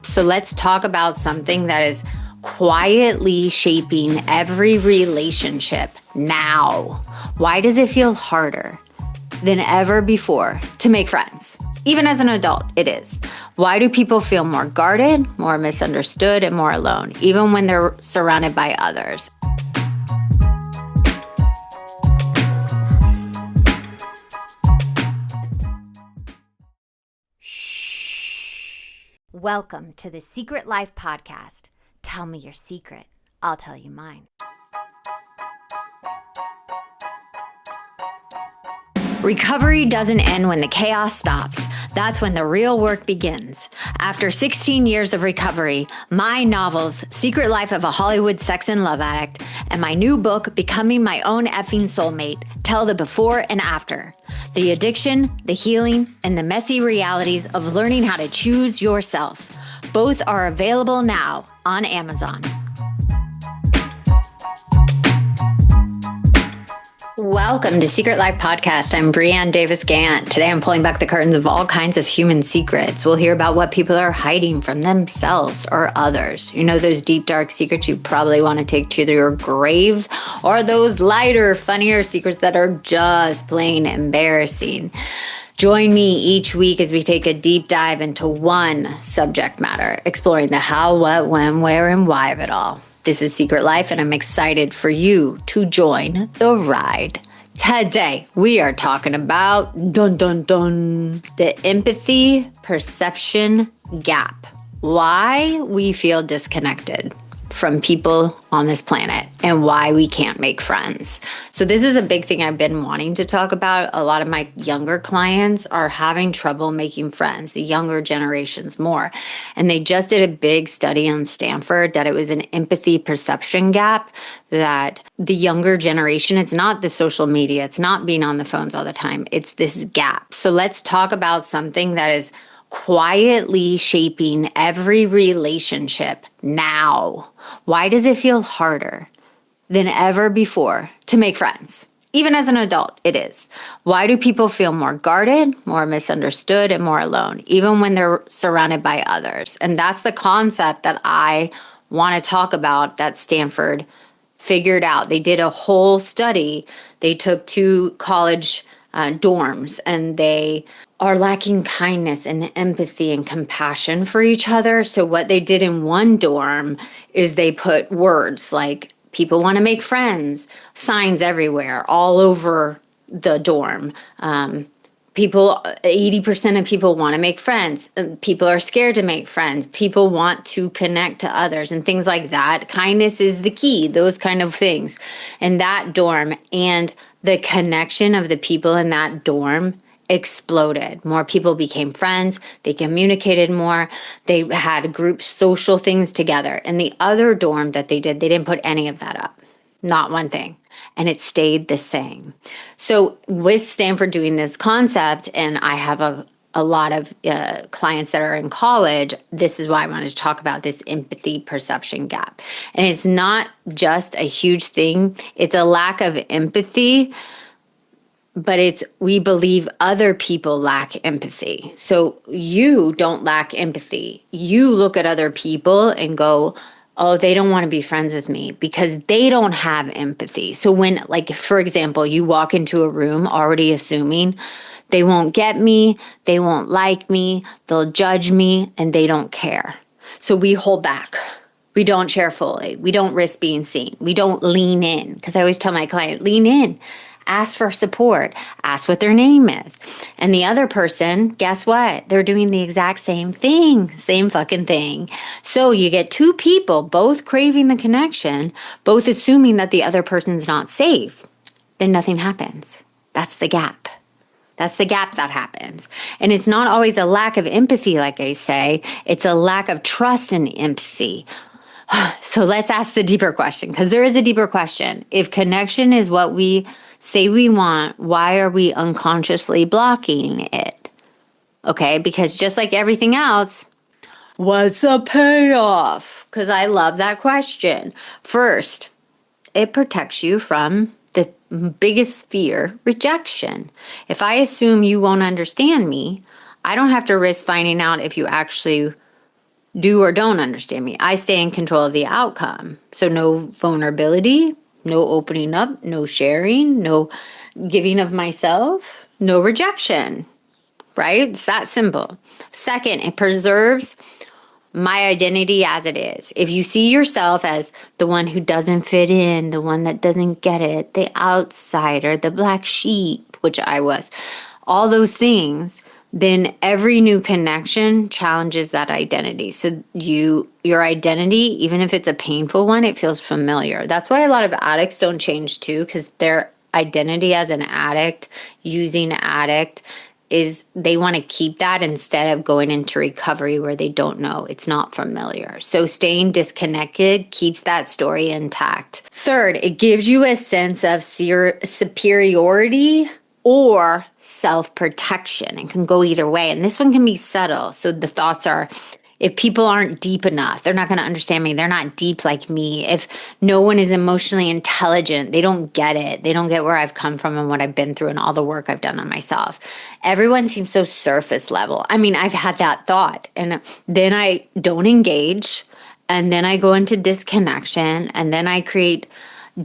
So let's talk about something that is quietly shaping every relationship now. Why does it feel harder than ever before to make friends? Even as an adult, it is. Why do people feel more guarded, more misunderstood, and more alone, even when they're surrounded by others? Welcome to the Secret Life Podcast. Tell me your secret. I'll tell you mine. Recovery doesn't end when the chaos stops. That's when the real work begins. After 16 years of recovery, my novels, Secret Life of a Hollywood Sex and Love Addict, and my new book, Becoming My Own Effing Soulmate, tell the before and after. The addiction, the healing, and the messy realities of learning how to choose yourself. Both are available now on Amazon. Welcome to Secret Life Podcast. I'm Brianne Davis-Gantt. Today I'm pulling back the curtains of all kinds of human secrets. We'll hear about what people are hiding from themselves or others. You know, those deep, dark secrets you probably want to take to your grave, or those lighter, funnier secrets that are just plain embarrassing. Join me each week as we take a deep dive into one subject matter, exploring the how, what, when, where, and why of it all. This is Secret Life, and I'm excited for you to join the ride. Today, we are talking about, the empathy perception gap. Why we feel disconnected from people on this planet and why we can't make friends. So this is a big thing I've been wanting to talk about. A lot of my younger clients are having trouble making friends, the younger generations more. And they just did a big study on Stanford that it was an empathy perception gap, that the younger generation, it's not the social media, it's not being on the phones all the time, it's this gap. So let's talk about something that is quietly shaping every relationship now. Why does it feel harder than ever before to make friends? Even as an adult, it is. Why do people feel more guarded, more misunderstood, and more alone, even when they're surrounded by others? And that's the concept that I want to talk about that Stanford figured out. They did a whole study. They took two college dorms, and they are lacking kindness and empathy and compassion for each other. So what they did in one dorm is they put words like people want to make friends, signs everywhere, all over the dorm. 80% of people want to make friends. People are scared to make friends. People want to connect to others and things like that. Kindness is the key, those kind of things. And that dorm and the connection of the people in that dorm exploded. More people became friends. They communicated more. They had group social things together. And the other dorm that they didn't put any of that up. Not one thing. And it stayed the same. So with Stanford doing this concept, and I have a lot of clients that are in college, this is why I wanted to talk about this empathy perception gap. And it's not just a huge thing. It's a lack of empathy, but we believe other people lack empathy. So you don't lack empathy. You look at other people and go, oh, they don't want to be friends with me because they don't have empathy. So when, like, for example, you walk into a room already assuming they won't get me, they won't like me, they'll judge me, and they don't care. So we hold back. We don't share fully. We don't risk being seen. We don't lean in. Because I always tell my client, lean in. Ask for support. Ask what their name is. And the other person, guess what? They're doing the exact same thing. Same fucking thing. So you get two people both craving the connection, both assuming that the other person's not safe. Then nothing happens. That's the gap. That's the gap that happens. And it's not always a lack of empathy, like I say. It's a lack of trust and empathy. So let's ask the deeper question, because there is a deeper question. If connection is what we say we want, why are we unconsciously blocking it? Okay, because just like everything else, what's the payoff? Because I love that question. First, it protects you from the biggest fear, rejection. If I assume you won't understand me, I don't have to risk finding out if you actually do or don't understand me. I stay in control of the outcome. So no vulnerability, no opening up, no sharing, no giving of myself, no rejection, right? It's that simple. Second, it preserves my identity as it is. If you see yourself as the one who doesn't fit in, the one that doesn't get it, the outsider, the black sheep, which I was, all those things, then every new connection challenges that identity. So your identity, even if it's a painful one, it feels familiar. That's why a lot of addicts don't change too, because their identity as an addict, using addict, is they want to keep that instead of going into recovery where they don't know. It's not familiar. So staying disconnected keeps that story intact. Third, it gives you a sense of superiority or self-protection. It can go either way. And this one can be subtle. So the thoughts are, if people aren't deep enough, they're not going to understand me. They're not deep like me. If no one is emotionally intelligent, they don't get it. They don't get where I've come from and what I've been through and all the work I've done on myself. Everyone seems so surface level. I mean, I've had that thought, and then I don't engage, and then I go into disconnection, and then I create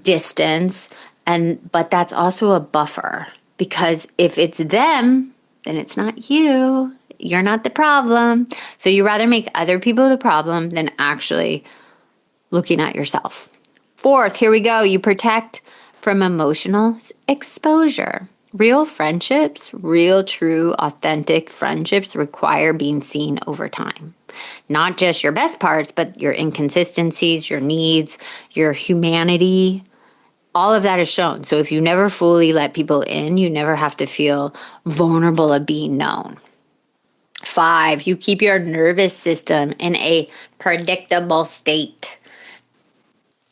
distance. But that's also a buffer, because if it's them, then it's not you. You're not the problem. So you rather make other people the problem than actually looking at yourself. Fourth, here we go. You protect from emotional exposure. Real friendships, real, true, authentic friendships require being seen over time. Not just your best parts, but your inconsistencies, your needs, your humanity. All of that is shown. So if you never fully let people in, you never have to feel vulnerable of being known. 5, you keep your nervous system in a predictable state.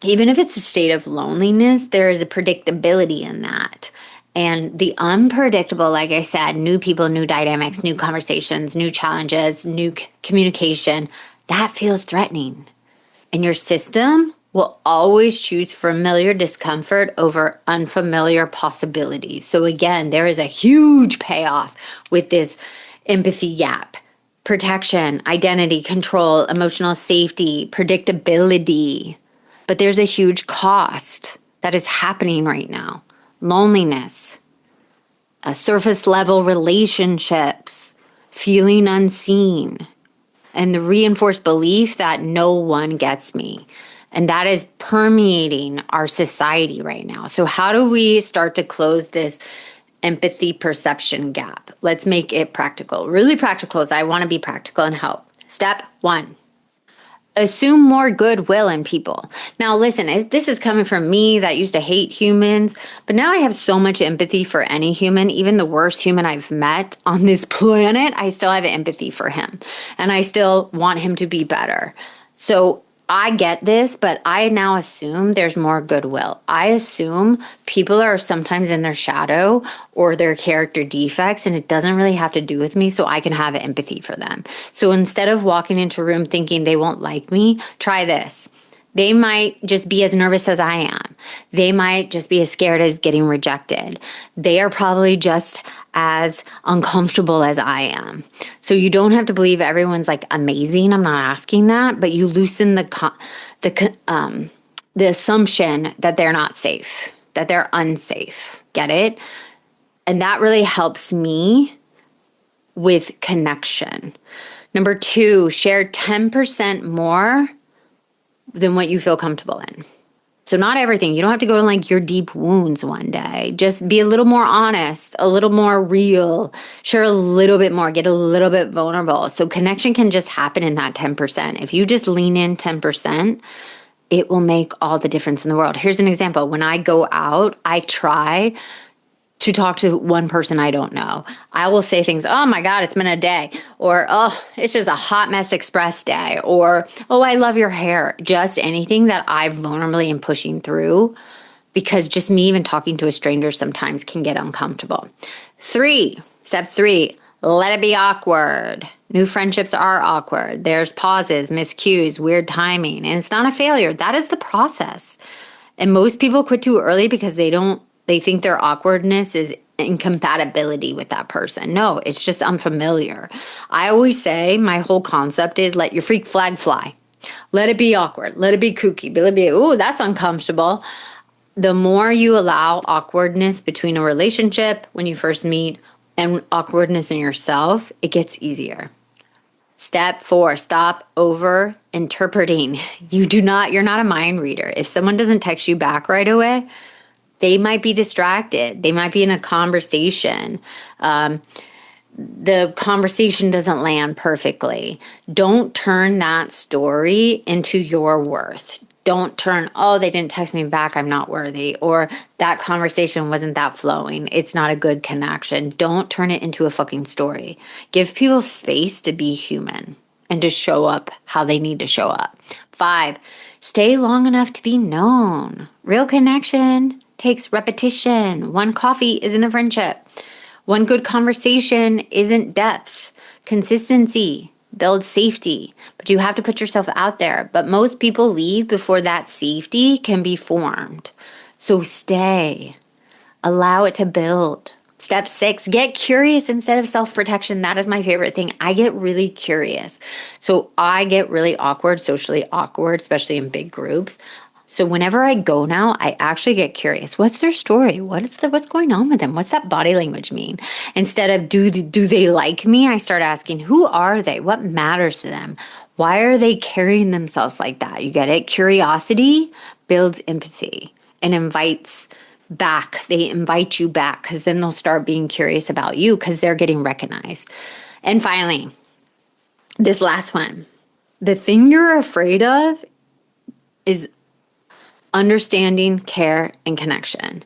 Even if it's a state of loneliness, there is a predictability in that. And the unpredictable, like I said, new people, new dynamics, new conversations, new challenges, new communication, that feels threatening. And your system will always choose familiar discomfort over unfamiliar possibilities. So again, there is a huge payoff with this empathy gap. Protection, identity, control, emotional safety, predictability. But there's a huge cost that is happening right now. Loneliness, surface level relationships, feeling unseen, and the reinforced belief that no one gets me. And that is permeating our society right now. So how do we start to close this empathy perception gap? Let's make it practical. Really practical, as I want to be practical and help. Step 1. Assume more goodwill in people. Now, listen, this is coming from me that used to hate humans, but now I have so much empathy for any human, even the worst human I've met on this planet. I still have empathy for him, and I still want him to be better. So I get this, but I now assume there's more goodwill. I assume people are sometimes in their shadow or their character defects, and it doesn't really have to do with me, so I can have empathy for them. So instead of walking into a room thinking they won't like me, try this. They might just be as nervous as I am. They might just be as scared as getting rejected. They are probably just as uncomfortable as I am. So you don't have to believe everyone's like amazing. I'm not asking that, but you loosen the assumption that they're not safe, that they're unsafe. Get it? And that really helps me with connection. Number 2, share 10% more than what you feel comfortable in. So not everything. You don't have to go to like your deep wounds one day. Just be a little more honest, a little more real, share a little bit more, get a little bit vulnerable. So connection can just happen in that 10%. If you just lean in 10%, it will make all the difference in the world. Here's an example. When I go out, I try to talk to one person I don't know. I will say things, oh my God, it's been a day. Or, oh, it's just a hot mess express day. Or, oh, I love your hair. Just anything that I vulnerably am pushing through, because just me even talking to a stranger sometimes can get uncomfortable. Step 3, let it be awkward. New friendships are awkward. There's pauses, miscues, weird timing, and it's not a failure. That is the process. And most people quit too early because they think their awkwardness is incompatibility with that person. No, it's just unfamiliar. I always say my whole concept is let your freak flag fly. Let it be awkward. Let it be kooky. Let it be, ooh, that's uncomfortable. The more you allow awkwardness between a relationship when you first meet and awkwardness in yourself, it gets easier. Step 4, stop over interpreting. You're not a mind reader. If someone doesn't text you back right away, they might be distracted. They might be in a conversation. The conversation doesn't land perfectly. Don't turn that story into your worth. Don't turn, oh, they didn't text me back, I'm not worthy. Or that conversation wasn't that flowing. It's not a good connection. Don't turn it into a fucking story. Give people space to be human and to show up how they need to show up. 5, stay long enough to be known. Real connection takes repetition. One coffee isn't a friendship. One good conversation isn't depth. Consistency builds safety, but you have to put yourself out there. But most people leave before that safety can be formed. So stay. Allow it to build. Step 6, get curious instead of self-protection. That is my favorite thing. I get really curious. So I get really awkward, socially awkward, especially in big groups. So whenever I go now, I actually get curious. What's their story? What's going on with them? What's that body language mean? Instead of do they like me? I start asking, who are they? What matters to them? Why are they carrying themselves like that? You get it? Curiosity builds empathy and invites back. They invite you back because then they'll start being curious about you because they're getting recognized. And finally, this last one. The thing you're afraid of is understanding, care, and connection.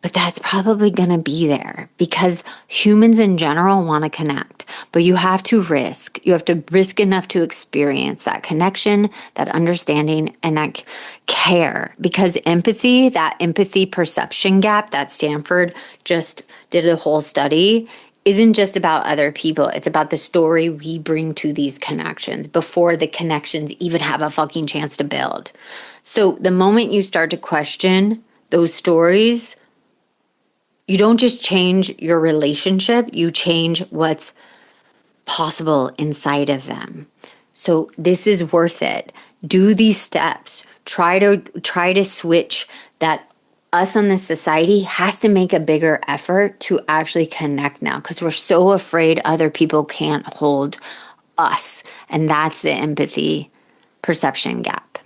But that's probably going to be there because humans in general want to connect. But you have to risk. You have to risk enough to experience that connection, that understanding, and that care. Because empathy, that empathy perception gap that Stanford just did a whole study, isn't just about other people. It's about the story we bring to these connections before the connections even have a fucking chance to build. So the moment you start to question those stories, you don't just change your relationship, you change what's possible inside of them. So this is worth it. Do these steps. Try to switch that. Us in this society has to make a bigger effort to actually connect now because we're so afraid other people can't hold us. And that's the empathy perception gap.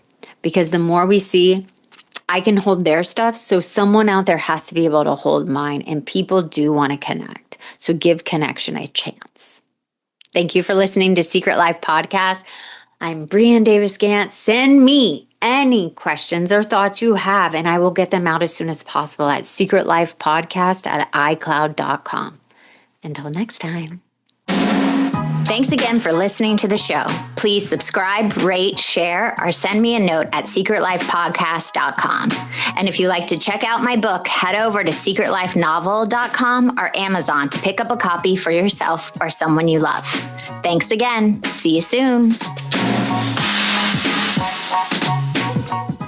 Because the more we see, I can hold their stuff, so someone out there has to be able to hold mine. And people do want to connect. So give connection a chance. Thank you for listening to Secret Life Podcast. I'm Brianne Davis-Gantt. Send me any questions or thoughts you have, and I will get them out as soon as possible at secretlifepodcast@icloud.com. Until next time. Thanks again for listening to the show. Please subscribe, rate, share, or send me a note at secretlifepodcast.com. And if you'd like to check out my book, head over to secretlifenovel.com or Amazon to pick up a copy for yourself or someone you love. Thanks again. See you soon.